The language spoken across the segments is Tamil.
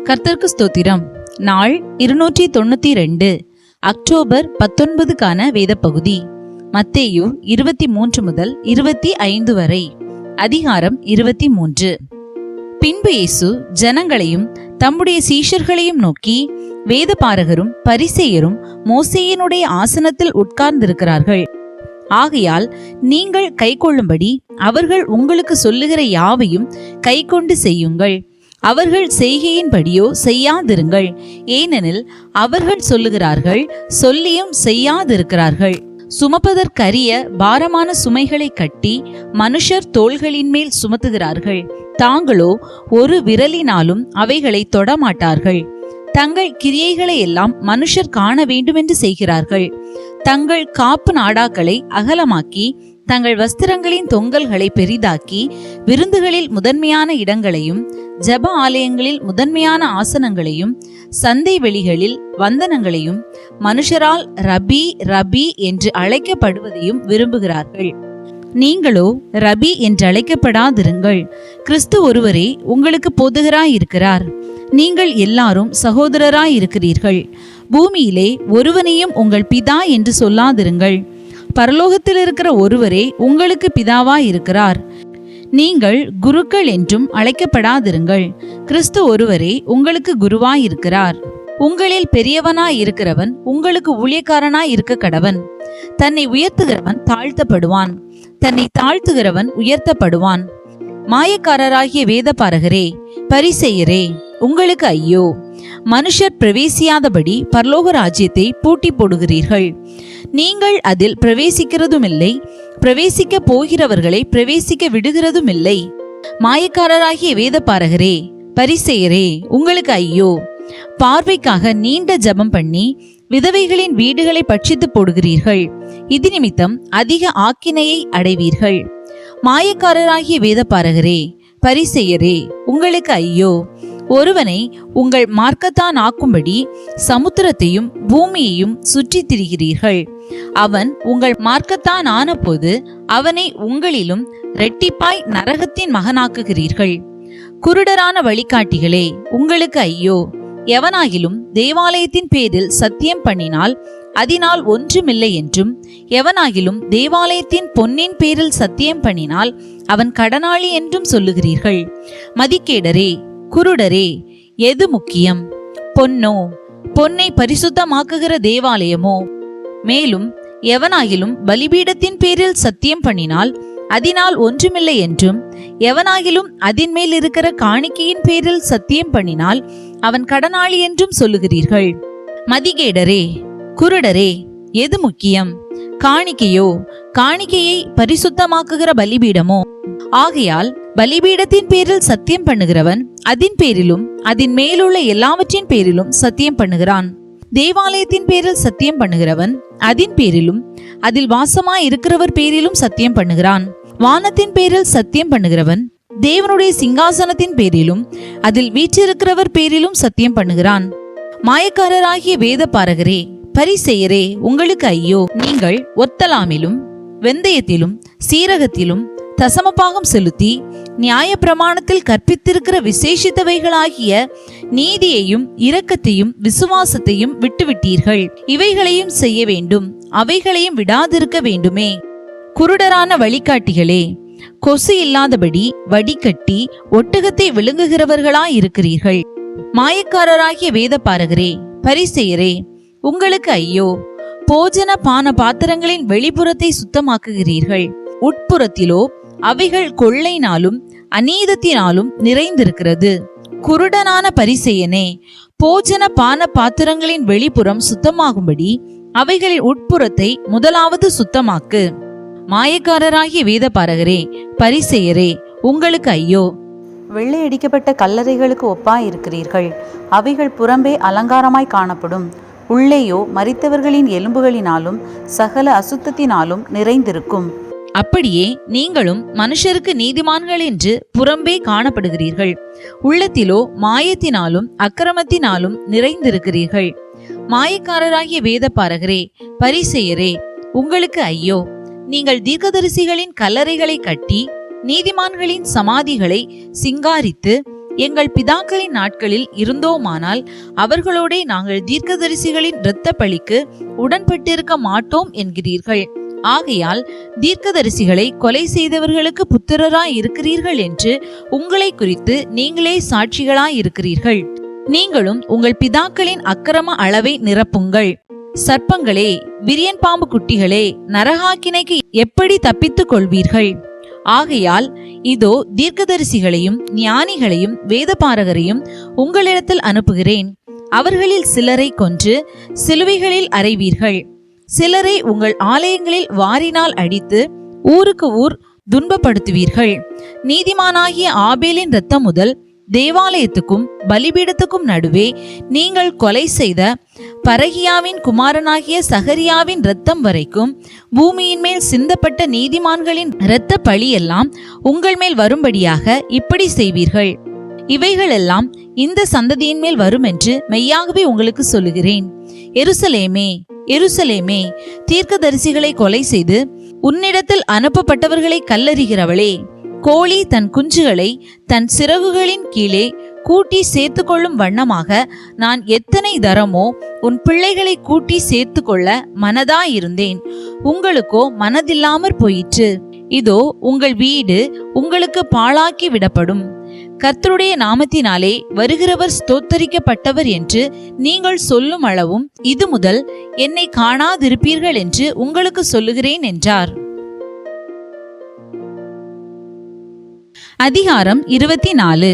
கர்த்தருக்கு ஸ்தோத்திரம். நாள் 292, அக்டோபர் 19க்கான வேத பகுதி. மத்தேயு 23 முதல் 25 வரை. அதிகாரம் 23. பின்பு இயேசு ஜனங்களையும் தம்முடைய சீஷர்களையும் நோக்கி, வேதபாரகரும் பரிசேயரும் மோசேயினுடைய ஆசனத்தில் உட்கார்ந்திருக்கிறார்கள். ஆகையால் நீங்கள் கைக்கொள்ளும்படி அவர்கள் உங்களுக்கு சொல்லுகிற யாவையும் கைக்கொண்டு செய்யுங்கள். அவர்கள் செய்கையின்படியோ செய்யாதிருங்கள். ஏனெனில் அவர்கள் சொல்லுகிறார்கள், சொல்லியும் செய்யாதிருக்கிறார்கள். சுமப்பதற்கரிய பாரமான சுமைகளை கட்டி மனுஷர் தோள்களின் மேல் சுமத்துகிறார்கள். தாங்களோ ஒரு விரலினாலும் அவைகளை தொடமாட்டார்கள். தங்கள் கிரியைகளை எல்லாம் மனுஷர் காண வேண்டுமென்று செய்கிறார்கள். தங்கள் காப்பு நாடாக்களை அகலமாக்கி தங்கள் வஸ்திரங்களின் தொங்கல்களை பெரிதாக்கி விருந்துகளில் முதன்மையான இடங்களையும் ஜெப ஆலயங்களில் முதன்மையான ஆசனங்களையும் சந்தை வெளிகளில் வந்தனங்களையும் மனுஷரால் ரபி ரபி என்று அழைக்கப்படுவதையும் விரும்புகிறார்கள். நீங்களோ ரபி என்று அழைக்கப்படாதிருங்கள். கிறிஸ்து ஒருவரே உங்களுக்கு போதகராயிருக்கிறார். நீங்கள் எல்லாரும் சகோதரராயிருக்கிறீர்கள். பூமியிலே ஒருவனையும் உங்கள் பிதா என்று சொல்லாதிருங்கள். பரலோகத்தில் இருக்கிற ஒருவரே உங்களுக்கு பிதாவாயிருக்கிறார். நீங்கள் குருக்கள் என்றும் அழைக்கப்படாதிருங்கள். கிறிஸ்து ஒருவரே உங்களுக்கு குருவாயிருக்கிறார். உங்களில் பெரியவனாயிருக்கிறவன் உங்களுக்கு ஊழியக்காரனாய் இருக்க கடவன். தன்னை உயர்த்துகிறவன் தாழ்த்தப்படுவான், தன்னை தாழ்த்துகிறவன் உயர்த்தப்படுவான். மாயக்காரராகிய வேதபாரகரே பரிசேயரே, உங்களுக்கு ஐயோ! மனுஷர் பிரவேசியாதபடி பரலோக ராஜ்யத்தை பூட்டி போடுகிறீர்கள். நீங்கள் அதில் பிரவேசிக்கிறதுமில்லை, பிரவேசிக்க போகிறவர்களை பிரவேசிக்க விடுகிறதுமில்லை. மாயக்காரராகிய வேதபாரகரே பரிசேயரே, உங்களுக்கு ஐயோ! பார்வைக்காக நீண்ட ஜெபம் பண்ணி விதவைகளின் வீடுகளை பட்சித்து போடுகிறீர்கள். இது நிமித்தம் அதிக ஆக்கினையை அடைவீர்கள். மாயக்காரராகிய வேதபாரகரே பரிசேயரே, உங்களுக்கு ஐயோ! ஒருவனை உங்கள் மார்க்கத்தான் ஆக்கும்படி சமுத்திரத்தையும் பூமியையும் சுற்றி திரிகிறீர்கள். அவன் உங்கள் மார்க்கத்தான் ஆனபோது அவனை உங்களிலும் இரட்டிப்பாய் நரகத்தின் மகனாக்குகிறீர்கள். குருடரான வழிகாட்டிகளே, உங்களுக்கு ஐயோ! எவனாகிலும் தேவாலயத்தின் பேரில் சத்தியம் பண்ணினால் அதனால் ஒன்றுமில்லை என்றும், எவனாகிலும் தேவாலயத்தின் பொன்னின் பேரில் சத்தியம் பண்ணினால் அவன் கடனாளி என்றும் சொல்லுகிறீர்கள். மதிக்கேடரே, குருடரே, எது முக்கியம்? பொன்னோ, பொன்னை பரிசுத்தமாக்குகிற தேவாலயமோ? மேலும் எவனாகிலும் பலிபீடத்தின் பேரில் சத்தியம் பண்ணினால் அதனால் ஒன்றுமில்லை என்றும், எவனாகிலும் அதின் மேல் இருக்கிற காணிக்கையின் பேரில் சத்தியம் பண்ணினால் அவன் கடனாளி என்றும் சொல்லுகிறீர்கள். மதிகேடரே, குருடரே, எது முக்கியம்? காணிக்கையோ, காணிக்கையை பரிசுத்தமாக்குகிற பலிபீடமோ? ஆகையால் பலிபீடத்தின் பேரில் சத்தியம் பண்ணுகிறவன் அதின் பேரிலும் அதின் மேலுள்ள எல்லாவற்றின் பேரிலும் சத்தியம் பண்ணுகிறான். தேவாலயத்தின் பேரில் சத்தியம் பண்ணுகிறவன் அதின் பேரிலும் அதில் வாசமாய் இருக்கிறவர் பேரிலும் சத்தியம் பண்ணுகிறான். வானத்தின் பேரில் சத்தியம் பண்ணுகிறவன் தேவனுடைய சிங்காசனத்தின் பேரிலும் அதில் வீற்றிருக்கிறவர் பேரிலும் சத்தியம் பண்ணுகிறான். மாயக்காரராகிய வேதபாரகரே பரிசேயரே, உங்களுக்கு ஐயோ! நீங்கள் ஒத்தலாமிலும் வெந்தயத்திலும் சீரகத்திலும் தசமபாகம் செலுத்தி நியாய பிரமாணத்தில் கற்பித்திருக்கிற விசேஷித்தவைகளாகிய நீதியையும் இரக்கத்தையும் விசுவாசத்தையும் விட்டுவிட்டீர்கள். இவைகளையும் செய்ய வேண்டும், அவைகளையும் விடாதிருக்க வேண்டுமே. குருடரான வழிகாட்டிகளே, கொசு இல்லாதபடி வடிகட்டி ஒட்டகத்தை விழுங்குகிறவர்களாயிருக்கிறீர்கள். மாயக்காரராகிய வேதபாரகரே பரிசேயரே, உங்களுக்கு ஐயோ! போஜன பான பாத்திரங்களின் வெளிப்புறத்தை சுத்தமாக்குகிறீர்கள், உட்புறத்திலோ அவைகள் கொள்ளையினாலும் அநீதத்தினாலும் நிறைந்திருக்கிறது. குருடனான பரிசேயனே, போஜன பான பாத்திரங்களின் வெளிப்புறம் சுத்தமாகும்படி அவைகளின் உட்புறத்தை முதலாவது சுத்தமாக்கு. மாயக்காரராகிய வேதபாரகரே பரிசேயரே, உங்களுக்கு ஐயோ! வெள்ளையடிக்கப்பட்ட கல்லறைகளுக்கு ஒப்பாயிருக்கிறீர்கள். அவைகள் புறம்பே அலங்காரமாய் காணப்படும், உள்ளேயோ மரித்தவர்களின் எலும்புகளினாலும் சகல அசுத்தத்தினாலும் நிறைந்திருக்கும். அப்படியே நீங்களும் மனுஷருக்கு நீதிமான்கள் என்று புறம்பே காணப்படுகிறீர்கள், உள்ளத்திலோ மாயத்தினாலும் அக்கிரமத்தினாலும் நிறைந்திருக்கிறீர்கள். மாயக்காரராகிய வேதபாரகரே பரிசேயரே, உங்களுக்கு ஐயோ! நீங்கள் தீர்க்கதரிசிகளின் கல்லறைகளை கட்டி நீதிமான்களின் சமாதிகளை சிங்காரித்து எங்கள் பிதாக்களின் நாட்களில் இருந்தோமானால் அவர்களோடே நாங்கள் தீர்க்கதரிசிகளின் இரத்த பழிக்கு உடன்பட்டிருக்க மாட்டோம் என்கிறீர்கள். ஆகையால் தீர்க்கதரிசிகளை கொலை செய்தவர்களுக்கு புத்திரராய் இருக்கிறீர்கள் என்று உங்களை குறித்து நீங்களே சாட்சிகளாய் இருக்கிறீர்கள். நீங்களும் உங்கள் பிதாக்களின் அக்கிரம அளவை நிரப்புங்கள். சர்ப்பங்களே, விரியன் பாம்பு குட்டிகளே, நரகாக்கினைக்கு எப்படி தப்பித்துக் கொள்வீர்கள்? ஆகையால் இதோ தீர்க்கதரிசிகளையும் ஞானிகளையும் வேதபாரகரையும் உங்களிடத்தில் அனுப்புகிறேன். அவர்களில் சிலரை கொன்று சிலுவைகளில் அறைவீர்கள். சிலரை உங்கள் ஆலயங்களில் வாரினால் அடித்து ஊருக்கு ஊர் துன்பப்படுத்துவீர்கள். நீதிமானாகிய ஆபேலின் இரத்தம் முதல் தேவாலயத்துக்கும் பலிபீடத்துக்கும் நடுவே நீங்கள் கொலை செய்த பரகியாவின் குமாரனாகிய சகரியாவின் இரத்தம் வரைக்கும் பூமியின் மேல் சிந்தப்பட்ட நீதிமான்களின் இரத்த பழியெல்லாம் உங்கள் மேல் வரும்படியாக இப்படி செய்வீர்கள். இவைகளெல்லாம் இந்த சந்ததியின் மேல் வரும் என்று மெய்யாகவே உங்களுக்கு சொல்லுகிறேன். எருசலேமே, எருசலேமே, தீர்க்கதரிசிகளை கொலை செய்து உன்னிடத்தில் அனுப்பப்பட்டவர்களை கல்லறிகிறவளே, கோழி தன் குஞ்சுகளை தன் சிறகுகளின் கீழே கூட்டி சேர்த்து கொள்ளும் வண்ணமாக நான் எத்தனை தரமோ உன் பிள்ளைகளை கூட்டி சேர்த்து கொள்ள மனதாயிருந்தேன். உங்களுக்கோ மனதில்லாமற் போயிற்று. இதோ உங்கள் வீடு உங்களுக்கு பாழாக்கி விடப்படும். கர்த்தருடைய நாமத்தினாலே வருகிறவர் ஸ்தோத்தரிக்கப்பட்டவர் என்று நீங்கள் சொல்லும் அளவும் இது முதல் என்னை காணாதிருப்பீர்கள் என்று உங்களுக்கு சொல்லுகிறேன் என்றார். அதிகாரம் 24.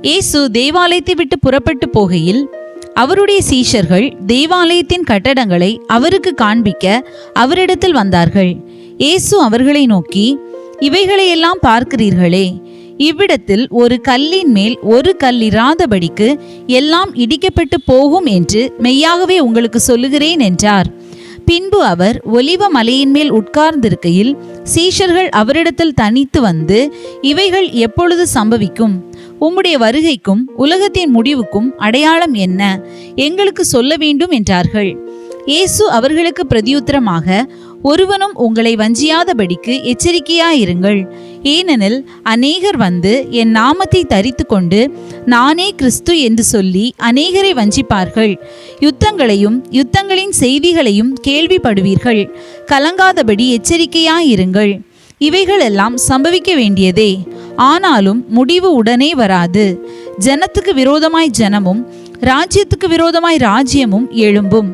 இயேசு தேவாலயத்தை விட்டு புறப்பட்டு போகையில் அவருடைய சீஷர்கள் தேவாலயத்தின் கட்டடங்களை அவருக்கு காண்பிக்க அவரிடத்தில் வந்தார்கள். இயேசு அவர்களை நோக்கி, இவைகளையெல்லாம் பார்க்கிறீர்களே, இவ்விடத்தில் ஒரு கல்லின் மேல் ஒரு கல்லிராதபடிக்கு எல்லாம் இடிக்கப்பட்டு போகும் என்று மெய்யாகவே உங்களுக்கு சொல்லுகிறேன் என்றார். பின்பு அவர் ஒலிவ மலையின் மேல் உட்கார்ந்திருக்கையில் சீஷர்கள் அவரிடத்தில் தனித்து வந்து, இவைகள் எப்பொழுது சம்பவிக்கும்? உம்முடைய வருகைக்கும் உலகத்தின் முடிவுக்கும் அடையாளம் என்ன? எங்களுக்கு சொல்ல வேண்டும் என்றார்கள். இயேசு அவர்களுக்கு பிரதியுத்தரமாக, ஒருவனும் உங்களை வஞ்சியாதபடிக்கு எச்சரிக்கையாயிருங்கள். ஏனெனில் அநேகர் வந்து என் நாமத்தை தரித்து கொண்டு நானே கிறிஸ்து என்று சொல்லி அநேகரை வஞ்சிப்பார்கள். யுத்தங்களையும் யுத்தங்களின் செய்திகளையும் கேள்விப்படுவீர்கள். கலங்காதபடி எச்சரிக்கையாயிருங்கள். இவைகளெல்லாம் சம்பவிக்க வேண்டியதே, ஆனாலும் முடிவு உடனே வராது. ஜனத்துக்கு விரோதமாய் ஜனமும் ராஜ்யத்துக்கு விரோதமாய் ராஜ்யமும் எழும்பும்.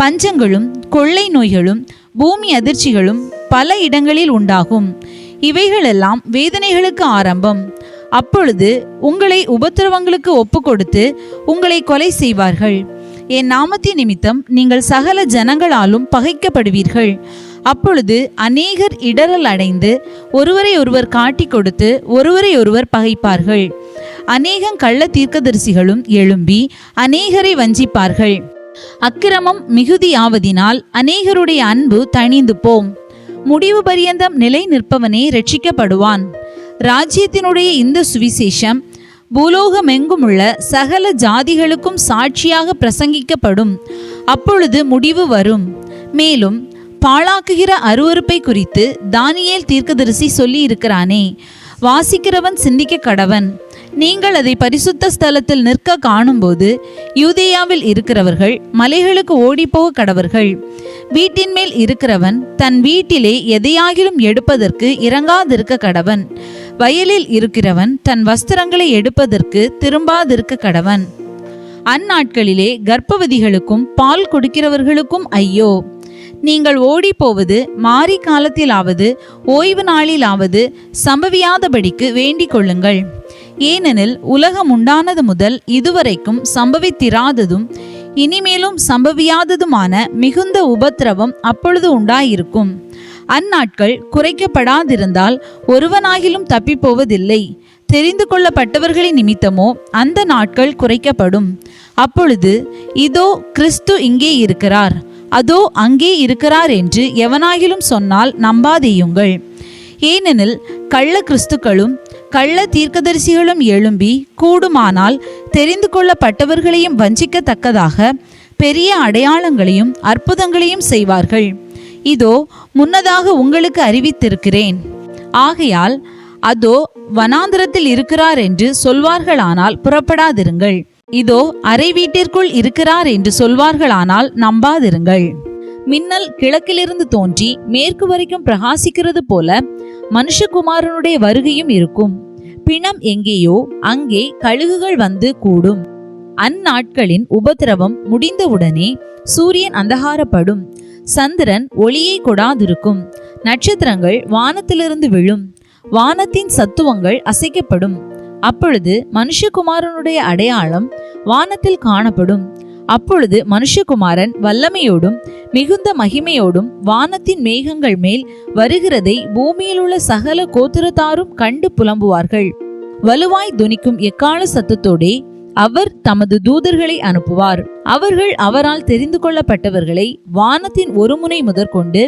பஞ்சங்களும் கொள்ளை நோய்களும் பூமி அதிர்ச்சிகளும் பல இடங்களில் உண்டாகும். இவைகளெல்லாம் வேதனைகளுக்கு ஆரம்பம். அப்பொழுது உங்களை உபத்திரவங்களுக்கு ஒப்பு கொடுத்து உங்களை கொலை செய்வார்கள். என் நாமத்தின் நிமித்தம் நீங்கள் சகல ஜனங்களாலும் பகைக்கப்படுவீர்கள். அப்பொழுது அநேகர் இடரல் அடைந்து ஒருவரை ஒருவர் காட்டி கொடுத்து ஒருவரை ஒருவர் பகைப்பார்கள். அநேகம் கள்ள தீர்க்கதரிசிகளும் எழும்பி அநேகரை வஞ்சிப்பார்கள். அக்கிரமம் மிகுதியாவதினால் அநேகருடைய அன்பு தணிந்து போம். முடிவு பரியந்தம் நிலை நிற்பவனே ரட்சிக்கப்படுவான். ராஜ்யத்தினுடைய இந்த சுவிசேஷம் பூலோகமெங்குமுள்ள சகல ஜாதிகளுக்கும் சாட்சியாக பிரசங்கிக்கப்படும். அப்பொழுது முடிவு வரும். மேலும் பாழாக்குகிற அருவருப்பை குறித்து தானியேல் தீர்க்கதரிசி சொல்லி இருக்கிறானே, வாசிக்கிறவன் சிந்திக்க கடவன். நீங்கள் அதை பரிசுத்த ஸ்தலத்தில் நிற்க காணும்போது யூதேயாவில் இருக்கிறவர்கள் மலைகளுக்கு ஓடிப்போக கடவர்கள். வீட்டின் மேல் இருக்கிறவன் தன் வீட்டிலே எதையாகிலும் எடுப்பதற்கு இறங்காதிருக்க கடவன். வயலில் இருக்கிறவன் தன் வஸ்திரங்களை எடுப்பதற்கு திரும்பாதிருக்க கடவன். அந்நாட்களிலே கர்ப்பவதிகளுக்கும் பால் கொடுக்கிறவர்களுக்கும் ஐயோ! நீங்கள் ஓடி போவது மாரி காலத்திலாவது ஓய்வு நாளிலாவது சம்பவியாதபடிக்கு வேண்டிக் கொள்ளுங்கள். ஏனெனில் உலகம் உண்டானது முதல் இதுவரைக்கும் சம்பவித்திராததும் இனிமேலும் சம்பவியாததுமான மிகுந்த உபத்திரவம் அப்பொழுது உண்டாயிருக்கும். அந்நாட்கள் குறைக்கப்படாதிருந்தால் ஒருவனாகிலும் தப்பிப்போவதில்லை. தெரிந்து கொள்ளப்பட்டவர்களின் நிமித்தமோ அந்த நாட்கள் குறைக்கப்படும். அப்பொழுது இதோ கிறிஸ்து இங்கே இருக்கிறார், அதோ அங்கே இருக்கிறார் என்று எவனாகிலும் சொன்னால் நம்பாதேயுங்கள். ஏனெனில் கள்ள கிறிஸ்துக்களும் கள்ள தீர்க்கதரிசிகளும் எழும்பி கூடுமானால் தெரிந்து கொள்ளப்பட்டவர்களையும் வஞ்சிக்கத்தக்கதாக பெரிய அடையாளங்களையும் அற்புதங்களையும் செய்வார்கள். இதோ முன்னதாக உங்களுக்கு அறிவித்திருக்கிறேன். ஆகையால் அதோ வனாந்திரத்தில் இருக்கிறார் என்று சொல்வார்களானால் புறப்படாதிருங்கள். இதோ அறை வீட்டிற்குள் இருக்கிறார் என்று சொல்வார்களானால் நம்பாதிருங்கள். மின்னல் கிழக்கிலிருந்து தோன்றி மேற்கு வரைக்கும் பிரகாசிக்கிறது போல மனுஷகுமாரனுடைய வருகையும் இருக்கும். பிணம் எங்கேயோ அங்கே கழுகுகள் வந்து கூடும். அந்நாட்களின் உபத்திரவம் முடிந்தவுடனே சூரியன் அந்தகாரப்படும், சந்திரன் ஒளியை கொடாதிருக்கும், நட்சத்திரங்கள் வானத்திலிருந்து விழும், வானத்தின் சத்துவங்கள் அசைக்கப்படும். அப்பொழுது மனுஷகுமாரனுடைய அடையாளம் வானத்தில் காணப்படும். அப்பொழுது மனுஷகுமாரன் வல்லமையோடும் மிகுந்த மகிமையோடும் வானத்தின் மேகங்கள் மேல் வருகிறதை பூமியில் உள்ள சகல கோத்திரத்தாரும் கண்டு புலம்புவார்கள். வலுவாய் துணிக்கும் எக்கால சத்தத்தோடே அவர் தமது தூதர்களை அனுப்புவார். அவர்கள் அவரால் தெரிந்து கொள்ளப்பட்டவர்களை வானத்தின் ஒரு முனை முதற்கொண்டு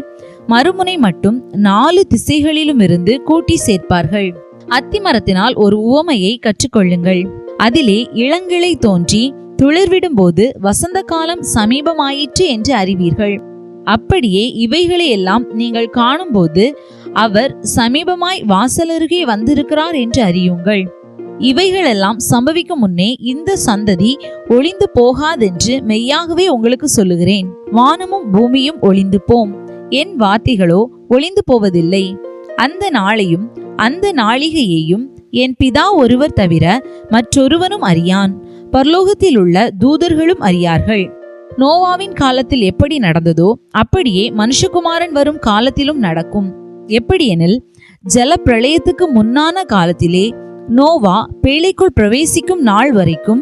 மறுமுனை மட்டும் 4 திசைகளிலும் இருந்து கூட்டி சேர்ப்பார்கள். அத்திமரத்தினால் ஒரு உவமையை கற்றுக்கொள்ளுங்கள். அதிலே இளங்கிளை தோன்றி துளிர்விடும் போது வசந்த காலம் சமீபமாயிற்று என்று அறிவீர்கள். அப்படியே இவைகளை எல்லாம் நீங்கள் காணும்போது அவர் சமீபமாய் வாசலருகே வந்திருக்கிறார் என்று அறியுங்கள். இவைகளெல்லாம் சம்பவிக்கும் முன்னே இந்த சந்ததி ஒளிந்து போகாதென்று மெய்யாகவே உங்களுக்கு சொல்லுகிறேன். வானமும் பூமியும் ஒளிந்து போம், என் வார்த்தைகளோ ஒளிந்து போவதில்லை. அந்த நாளையும் அந்த நாளிகையையும் என் பிதா ஒருவர் தவிர மற்றொருவனும் அறியான், பரலோகத்தில் உள்ள தூதர்களும் அறியார்கள். நோவாவின் காலத்தில் எப்படி நடந்ததோ அப்படியே மனுஷகுமாரன் வரும் காலத்திலும் நடக்கும். எப்படியெனில், ஜல பிரளயத்துக்கு முன்னான காலத்திலே நோவா பேழைக்குள் பிரவேசிக்கும் நாள் வரைக்கும்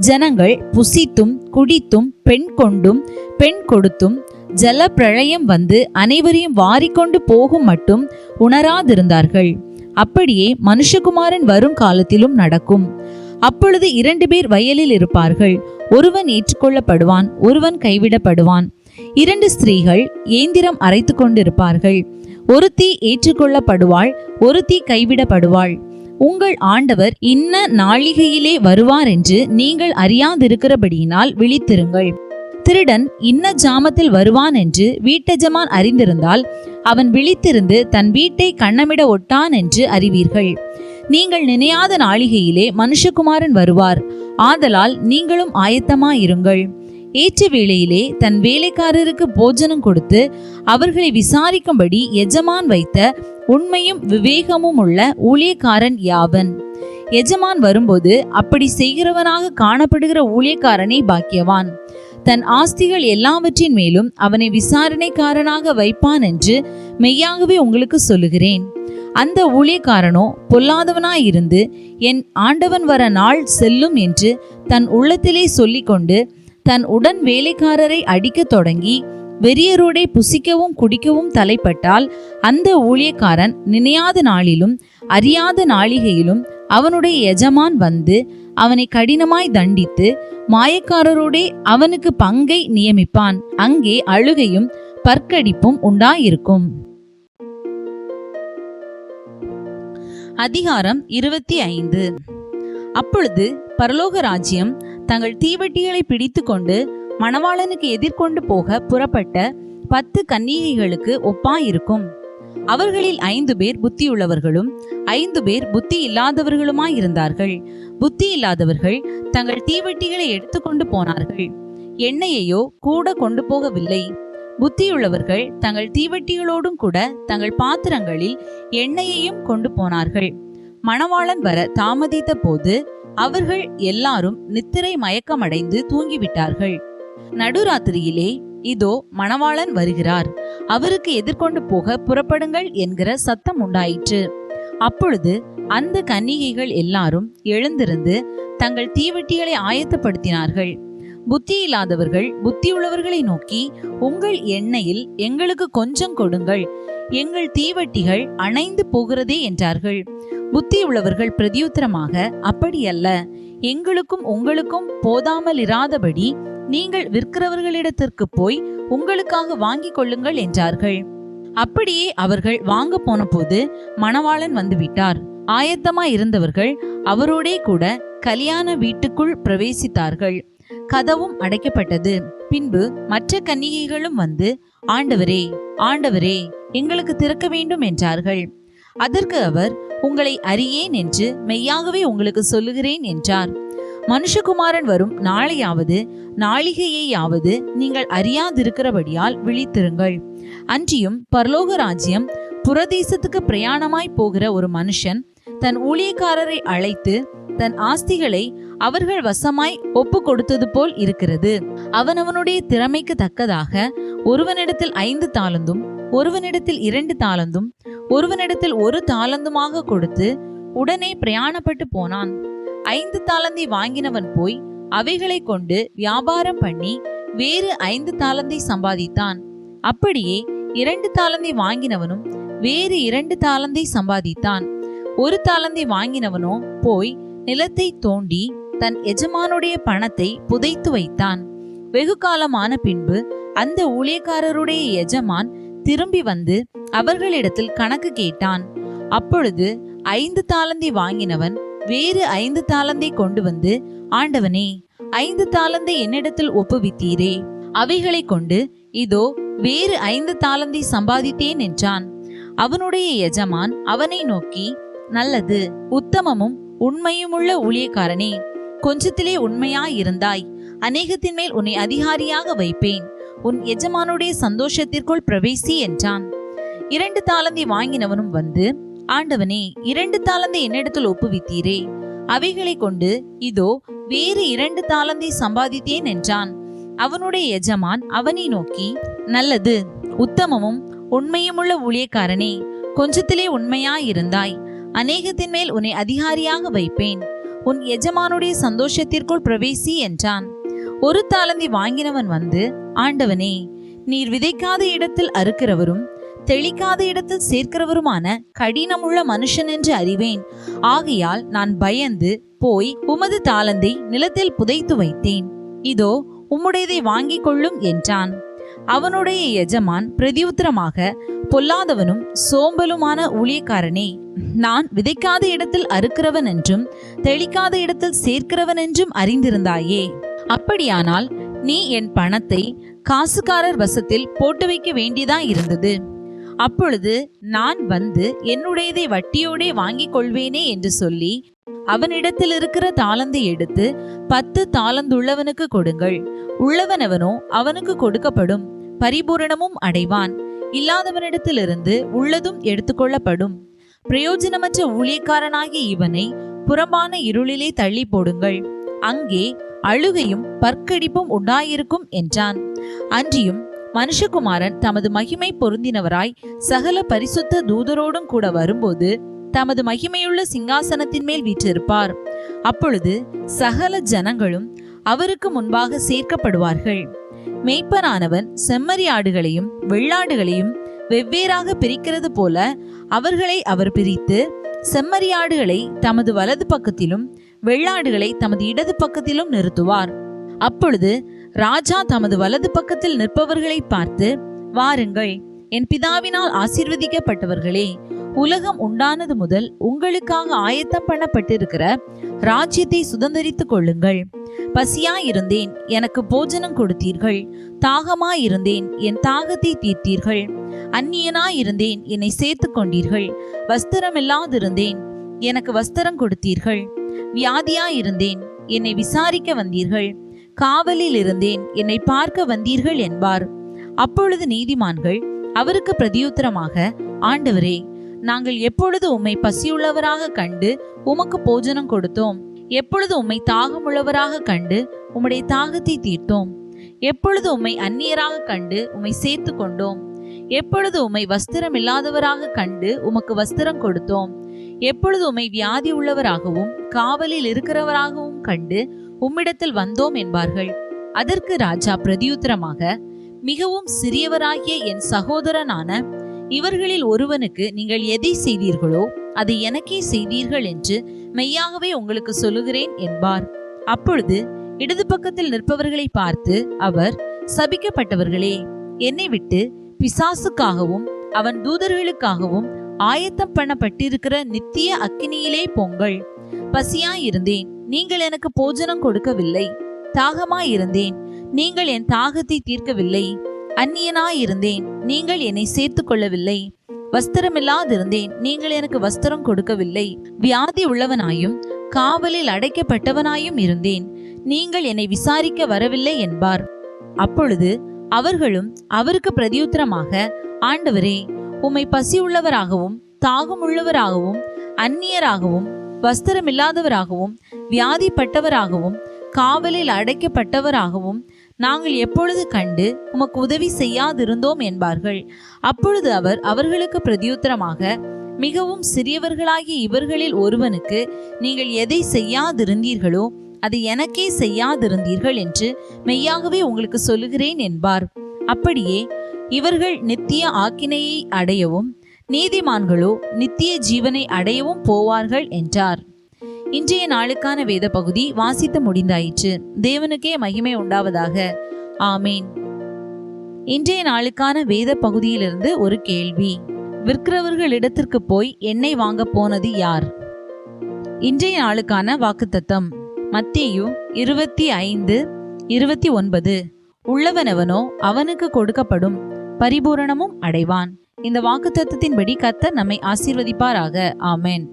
ஜனங்கள் புசித்தும் குடித்தும் பெண் கொண்டும் பெண் கொடுத்தும் ஜல பிரளயம் வந்து அனைவரையும் வாரிக்கொண்டு போகும் மட்டும் உணராதிருந்தார்கள். அப்படியே மனுஷகுமாரன் வரும் காலத்திலும் நடக்கும். அப்பொழுது 2 பேர் வயலில் இருப்பார்கள். ஒருவன் ஏற்றுக்கொள்ளப்படுவான், ஒருவன் கைவிடப்படுவான். 2 ஸ்திரீகள் ஏந்திரம் அரைத்து கொண்டிருப்பார்கள். ஒருத்தி ஏற்றுக்கொள்ளப்படுவாள், ஒருத்தி கைவிடப்படுவாள். உங்கள் ஆண்டவர் இன்ன நாளிகையிலே வருவார் என்று நீங்கள் அறியாதிருக்கிறபடியினால் விழித்திருங்கள். திருடன் இன்ன ஜாமத்தில் வருவான் என்று வீட்டெஜமான் அறிந்திருந்தால் அவன் விழித்திருந்து தன் வீட்டை கண்ணமிட ஒட்டான் என்று அறிவீர்கள். நீங்கள் நினையாத நாளிகையிலே மனுஷகுமாரன் வருவார். ஆதலால் நீங்களும் ஆயத்தமாயிருங்கள். ஏற்ற வேளையிலே தன் வேலைக்காரருக்கு போஜனம் கொடுத்து அவர்களை விசாரிக்கும்படி எஜமான் வைத்த உண்மையும் விவேகமும் உள்ள ஊழியக்காரன் யாவன்? எஜமான் வரும்போது அப்படி செய்கிறவனாக காணப்படுகிற ஊழியக்காரனை பாக்கியவான். தன் ஆஸ்திகள் எல்லாவற்றின் மேலும் அவனை விசாரணைக்காரனாக வைப்பான் என்று மெய்யாகவே உங்களுக்கு சொல்லுகிறேன். அந்த ஊழியக்காரனோ பொல்லாதவனாயிருந்து என் ஆண்டவன் வர நாள் செல்லும் என்று தன் உள்ளத்திலே சொல்லிக்கொண்டு தன் உடன் வேலைக்காரரை அடிக்க தொடங்கி வெறியரோடே புசிக்கவும் குடிக்கவும் தலைப்பட்டால் அந்த ஊழியக்காரன் நினையாத நாளிலும் அறியாத நாளிகையிலும் அவனுடைய எஜமான் வந்து அவனை கடினமாய் தண்டித்து மாயக்காரரோடே அவனுக்கு பங்கை நியமிப்பான். அங்கே அழுகையும் பற்கடிப்பும் உண்டாயிருக்கும். அதிகாரம் 25. அப்பொழுது பரலோக ராஜ்யம் தங்கள் தீவட்டிகளை பிடித்து கொண்டு மணவாளனுக்கு எதிர்கொண்டு போக புறப்பட்ட 10 கன்னிகைகளுக்கு ஒப்பாயிருக்கும். அவர்களில் 5 பேர் புத்தியுள்ளவர்களும் 5 பேர் புத்தி இல்லாதவர்களுமாயிருந்தார்கள். புத்தி இல்லாதவர்கள் தங்கள் தீவட்டிகளை எடுத்துக்கொண்டு போனார்கள், எண்ணெயையோ கூட கொண்டு போகவில்லை. புத்தியுள்ளவர்கள் தங்கள் தீவட்டிகளோடும் கூட தங்கள் பாத்திரங்களில் எண்ணெயையும் கொண்டு போனார்கள். மணவாளன் வர தாமதித்த போது அவர்கள் எல்லாரும் நித்திரை மயக்கமடைந்து தூங்கிவிட்டார்கள். நடுராத்திரியிலே இதோ மணவாளன் வருகிறார், அவருக்கு எதிர்கொண்டு போக புறப்படுங்கள் என்கிற சத்தம் உண்டாயிற்று. அப்பொழுது அந்த கன்னிகைகள் எல்லாரும் எழுந்திருந்து தங்கள் தீவட்டிகளை ஆயத்தப்படுத்தினார்கள். புத்தி இல்லாதவர்கள் புத்தியுள்ளவர்களை நோக்கி, உங்கள் எண்ணெயில் எங்களுக்கு கொஞ்சம் கொடுங்கள், எங்கள் தீவட்டிகள் அணைந்து போகிறதே என்றார்கள். புத்தியுள்ளவர்கள் பிரதியுத்தரமாக, அப்படியல்ல, எங்களுக்கும் உங்களுக்கும் போதாமல் இராதபடி நீங்கள் விற்கிறவர்களிடத்திற்கு போய் உங்களுக்காக வாங்கிக் கொள்ளுங்கள் என்றார்கள். அப்படியே அவர்கள் வாங்க போன போது மணவாளன் வந்துவிட்டார். ஆயத்தமாய் இருந்தவர்கள் அவரோடே கூட கல்யாண வீட்டுக்குள் பிரவேசித்தார்கள். கதவும் அடைக்கப்பட்டது. பின்பு மற்ற கன்னிகைகளும் வந்து, ஆண்டவரே, ஆண்டவரே, எங்களுக்கு திறக்க வேண்டும் என்றார்கள். அதற்கு அவர், உங்களை அறியேன் என்று மெய்யாகவே உங்களுக்கு சொல்லுகிறேன் என்றார். மனுஷகுமாரன் வரும் நாளையாவது நாளிகையாவது நீங்கள் அறியாதிருக்கிறபடியால் விழித்திருங்கள். அன்றியும் பரலோக ராஜ்யம் புரதேசத்துக்கு பிரயாணமாய் போகிற ஒரு மனுஷன் தன் ஊழியக்காரரை அழைத்து தன் ஆஸ்திகளை அவர்கள் வசமாய் ஒப்பு கொடுத்தது போல் இருக்கிறது. அவனவனுடைய திறமைக்கு தக்கதாக ஒருவனிடத்தில் 5 தாலந்தும் ஒருவனிடத்தில் 2 தாலந்தும் ஒருவனிடத்தில் 1 தாலந்துமாக கொடுத்து உடனே பிரயாணப்பட்டு போனான். 5 தாலந்தை வாங்கினவன் போய் அவைகளை கொண்டு வியாபாரம் பண்ணி வேறு 5 தாலந்தை சம்பாதித்தான். அப்படியே 2 தாலந்தை வாங்கினவனும் வேறு 2 தாலந்தை சம்பாதித்தான். 1 தாலந்தை வாங்கினவனோ போய் நிலத்தை தோண்டி தன் எஜமானுடைய பணத்தை புதைத்து வைத்தான். வெகு காலமான பின்பு அந்த ஊழியக்காரருடைய எஜமான் திரும்பி வந்து அவர்களிடத்தில் கணக்கு கேட்டான். அப்பொழுது 5 தாலந்தை வாங்கினவன் வேறு 5 தாலந்தை கொண்டு வந்து, ஆண்டவனே, 5 தாலந்தை என்னிடத்தில் ஒப்புவித்தீரே, அவைகளை கொண்டு இதோ வேறு 5 தாலந்தை சம்பாதித்தேன் என்றான். அவனுடைய எஜமான் அவனை நோக்கி, நல்லது, உத்தமமும் உண்மையுமுள்ள ஊழியக்காரனே, கொஞ்சத்திலே உண்மையாயிருந்தாய், அநேகத்தின் மேல் உன்னை அதிகாரியாக வைப்பேன், உன் எஜமானுடைய சந்தோஷத்திற்குள் பிரவேசி என்றான். 2 தாலந்தை வாங்கினவனும் வந்து, ஆண்டவனே, 2 தாலந்தை என்னிடத்தில் ஒப்புவித்தீரே, அவைகளை கொண்டு இதோ வேறு 2 தாலந்தை சம்பாதித்தேன் என்றான். அவனுடைய எஜமான் அவனை நோக்கி, நல்லது, உத்தமமும் உண்மையுமுள்ள ஊழியக்காரனே, கொஞ்சத்திலே உண்மையாயிருந்தாய், அநேகத்தின் மேல் உன்னை அதிகாரியாக வைப்பேன், உன் எஜமானுடைய சந்தோஷத்திற்குள் பிரவேசி என்றான். 1 தாலந்தை வாங்கினவன் வந்து, ஆண்டவனே, நீர் விதைக்காத இடத்தில் அறுக்கிறவரும் தெளிக்காத இடத்தில் சேர்க்கிறவருமான கடினமுள்ள மனுஷன் என்று அறிவேன். ஆகையால் நான் பயந்து போய் உமது தாலந்தை நிலத்தில் புதைத்து வைத்தேன். இதோ உம்முடையதை வாங்கிக் கொள்ளும் என்றான். அவனுடைய எஜமான் பிரதியுத்தரமாக, பொல்லாதவனும் சோம்பலுமான ஊழியக்காரனே, நான் விதைக்காத இடத்தில் அறுக்கிறவன் என்றும் தெளிக்காத இடத்தில் சேர்க்கிறவன் என்றும் அறிந்திருந்தாயே. அப்படியானால் நீ என் பணத்தை காசுக்காரர் வசத்தில் போட்டு வைக்க வேண்டியதா இருந்தது. அப்பொழுது நான் வந்து என்னுடையதை வட்டியோடே வாங்கிக் கொள்வேனே என்று சொல்லி அவனிடத்தில் இருக்கிற தாலந்தை எடுத்து 10 தாலந்துள்ளவனுக்கு கொடுங்கள். உள்ளவனவனோ அவனுக்கு கொடுக்கப்படும், பரிபூரணமும் அடைவான். இல்லாதவனிடத்திலிருந்து உள்ளதும் எடுத்துக்கொள்ளப்படும். பிரயோஜனமற்ற ஊழியக்காரனாகிய இவனை புறம்பான இருளிலே தள்ளி போடுங்கள், அங்கே அழுகையும் பற்கடிப்பும் உண்டாயிருக்கும் என்றான். அன்றியும் மனுஷகுமாரன் தமது மகிமை பொருந்தினவராய் சகல பரிசுத்த தூதரோடும் கூட வரும்போது தமது மகிமையுள்ள சிங்காசனத்தின் மேல் வீற்றிருப்பார். அப்பொழுது சகல ஜனங்களும் அவருக்கு முன்பாக சேர்க்கப்படுவார்கள். மேய்ப்பனானவன் செம்மறியாடுகளையும் வெள்ளாடுகளையும் வெவ்வேறாக பிரிக்கிறது போல அவர்களை அவர் பிரித்து செம்மறியாடுகளை தமது வலது பக்கத்திலும் வெள்ளாடுகளை தமது இடது பக்கத்திலும் நிறுத்துவார். அப்பொழுது ராஜா தமது வலது பக்கத்தில் நிற்பவர்களை பார்த்து, வாருங்கள், என் பிதாவினால் ஆசீர்வதிக்கப்பட்டவர்களே, உலகம் உண்டானது முதல் உங்களுக்காக ஆயத்தம் பண்ணப்பட்டிருக்கிற ராஜ்யத்தை சுதந்தரித்துக் கொள்ளுங்கள். பசியாயிருந்தேன், எனக்கு போஜனம் கொடுத்தீர்கள். தாகமாயிருந்தேன், என் தாகத்தை தீர்த்தீர்கள். அந்நியனாயிருந்தேன், என்னை சேர்த்து கொண்டீர்கள். வஸ்திரமில்லாதிருந்தேன், எனக்கு வஸ்திரம் கொடுத்தீர்கள். வியாதியாயிருந்தேன், என்னை விசாரிக்க வந்தீர்கள். காவலில் இருந்தேன், என்னை பார்க்க வந்தீர்கள் என்பார். அப்பொழுது நீதிமான்கள் அவருக்கு பிரதியுத்தரமாக, ஆண்டவரே, நாங்கள் எப்பொழுது உம்மை பசியுள்ளவராக கண்டு உமக்கு போஜனம் கொடுத்தோம்? எப்பொழுது உம்மை தாகமுள்ளவராக கண்டு உம்முடைய தாகத்தை தீர்த்தோம்? எப்பொழுது உம்மை அந்நியராக கண்டு உம்மை சேர்த்து கொண்டோம்? எப்பொழுது உம்மை வஸ்திரம் இல்லாதவராக கண்டு உமக்கு வஸ்திரம் கொடுத்தோம்? எப்பொழுது உம்மை வியாதி உள்ளவராகவும் காவலில் இருக்கிறவராகவும் கண்டு உம்மிடத்தில் வந்தோம் என்பார்கள். அதற்கு ராஜா பிரதியுத்தரமாக, மிகவும் சிறியவராகிய என் சகோதரனான இவர்களில் ஒருவனுக்கு நீங்கள் எதை செய்தீர்களோ அதை எனக்கே செய்தீர்கள் என்று மெய்யாகவே உங்களுக்கு சொல்லுகிறேன் என்பார். அப்பொழுது இடது பக்கத்தில் நிற்பவர்களை பார்த்து அவர், சபிக்கப்பட்டவர்களே, என்னை விட்டு பிசாசுக்காகவும் அவன் தூதர்களுக்காகவும் ஆயத்தம் பண்ணப்பட்டிருக்கிற நித்திய அக்கினியிலே போங்கள். பசியாயிருந்தேன், நீங்கள் எனக்கு போஜனம் கொடுக்கவில்லை. தாகமாயிருந்தேன், நீங்கள் என் தாகத்தை தீர்க்கவில்லை. அந்நியனாயிருந்தேன், நீங்கள் என்னை சேர்த்து கொள்ளவில்லை. வஸ்திரமில்லாதிருந்தேன், நீங்கள் எனக்கு வஸ்திரம் கொடுக்கவில்லை. வியாதி உள்ளவனாயும் காவலில் அடைக்கப்பட்டவனாயும் இருந்தேன், நீங்கள் என்னை விசாரிக்க வரவில்லை என்பார். அப்பொழுது அவர்களும் அவருக்கு பிரதியுத்தரமாக, ஆண்டவரே, உம்மை பசியுள்ளவராகவும் தாகமுள்ளவராகவும் அந்நியராகவும் வஸ்திரமில்லாதவராகவும் வியாதிப்பட்டவராகவும் காவலில் அடைக்கப்பட்டவராகவும் நாங்கள் எப்பொழுது கண்டு உமக்கு உதவி செய்யாதிருந்தோம் என்பார்கள். அப்பொழுது அவர் அவர்களுக்கு பிரதியுத்தரமாக, மிகவும் சிறியவர்களாகிய இவர்களில் ஒருவனுக்கு நீங்கள் எதை செய்யாதிருந்தீர்களோ அதை எனக்கே செய்யாதிருந்தீர்கள் என்று மெய்யாகவே உங்களுக்கு சொல்லுகிறேன் என்பார். அப்படியே இவர்கள் நித்திய ஆக்கினையை அடையவும் நீதிமான்களோ நித்திய ஜீவனை அடையவும் போவார்கள் என்றார். இன்றைய நாளுக்கான வேத பகுதி வாசித்து முடிந்தாயிற்று. தேவனுக்கே மகிமை உண்டாவதாக. ஆமேன். இன்றைய நாளுக்கான வேத பகுதியிலிருந்து ஒரு கேள்வி. விற்கிறவர்களிடத்திற்கு போய் எண்ணெய் வாங்க போனது யார்? இன்றைய நாளுக்கான வாக்குத்தத்தம் மத்தேயு 25:29. உள்ளவனவனோ அவனுக்கு கொடுக்கப்படும், பரிபூரணமும் அடைவான். இந்த வாக்குத்தத்தத்தின்படி கர்த்தர் நம்மை ஆசீர்வதிப்பாராக. ஆமென்.